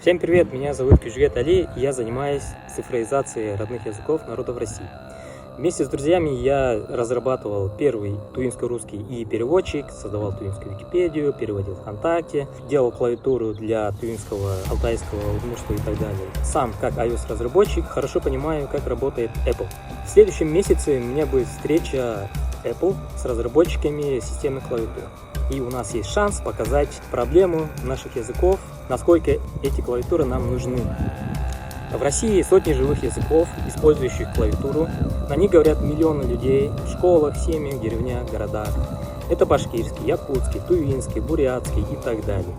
Всем привет, меня зовут Кюжвет Али, и я занимаюсь цифровизацией родных языков народов России. Вместе с друзьями я разрабатывал первый туинско-русский и-переводчик, создавал туинскую Википедию, переводил ВКонтакте, делал клавиатуру для туинского, алтайского, удмуртского и так далее. Сам, как iOS-разработчик, хорошо понимаю, как работает Apple. В следующем месяце у меня будет встреча Apple с разработчиками системы клавиатур. И у нас есть шанс показать проблему наших языков, насколько эти клавиатуры нам нужны. В России сотни живых языков, использующих клавиатуру. На них говорят миллионы людей в школах, семьях, деревнях, городах. Это башкирский, якутский, тувинский, бурятский и так далее.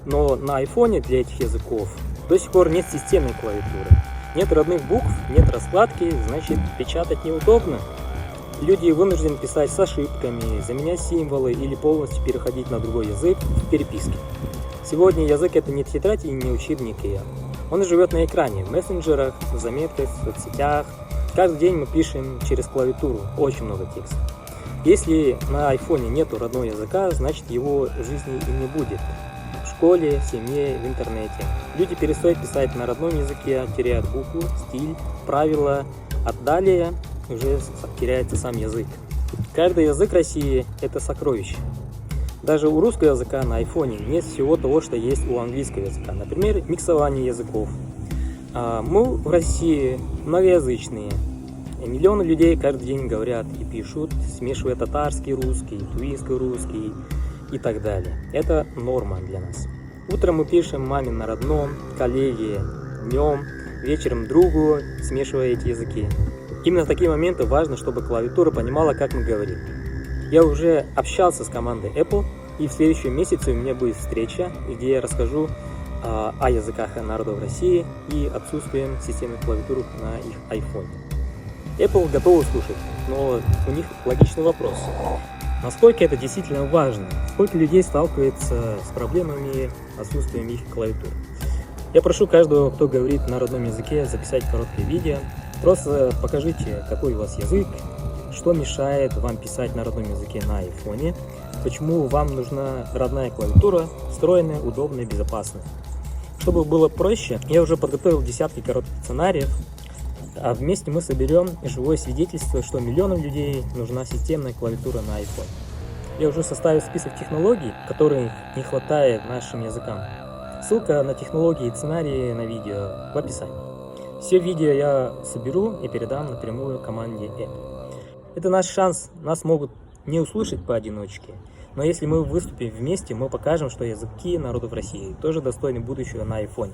Но на айфоне для этих языков до сих пор нет системной клавиатуры. Нет родных букв, нет раскладки, значит печатать неудобно. Люди вынуждены писать с ошибками, заменять символы или полностью переходить на другой язык в переписке. Сегодня язык — это не тетрадь и не учебник. Он живет на экране, в мессенджерах, в заметках, в соцсетях. Каждый день мы пишем через клавиатуру очень много текста. Если на айфоне нету родного языка, значит его в жизни и не будет. В школе, в семье, в интернете. Люди перестают писать на родном языке, теряют букву, стиль, правила, а далее уже теряется сам язык. Каждый язык России – это сокровище. Даже у русского языка на айфоне нет всего того, что есть у английского языка. Например, миксование языков. Мы в России многоязычные. Миллионы людей каждый день говорят и пишут, смешивая татарский, русский, тувинский, русский и так далее. Это норма для нас. Утром мы пишем маме на родном, коллеге, днем, вечером другу, смешивая эти языки. Именно в такие моменты важно, чтобы клавиатура понимала, как мы говорим. Я уже общался с командой Apple, и в следующем месяце у меня будет встреча, где я расскажу о языках народов России и отсутствием системы клавиатуры на их iPhone. Apple готовы слушать, но у них логичный вопрос. Насколько это действительно важно? Сколько людей сталкивается с проблемами отсутствием их клавиатуры? Я прошу каждого, кто говорит на родном языке, записать короткое видео. Просто покажите, какой у вас язык, что мешает вам писать на родном языке на айфоне, почему вам нужна родная клавиатура, встроенная, удобная, безопасная. Чтобы было проще, я уже подготовил десятки коротких сценариев, а вместе мы соберем живое свидетельство, что миллионам людей нужна системная клавиатура на iPhone. Я уже составил список технологий, которых не хватает нашим языкам. Ссылка на технологии и сценарии на видео в описании. Все видео я соберу и передам напрямую команде Apple. Это наш шанс, нас могут не услышать поодиночке, но если мы выступим вместе, мы покажем, что языки народов России тоже достойны будущего на айфоне.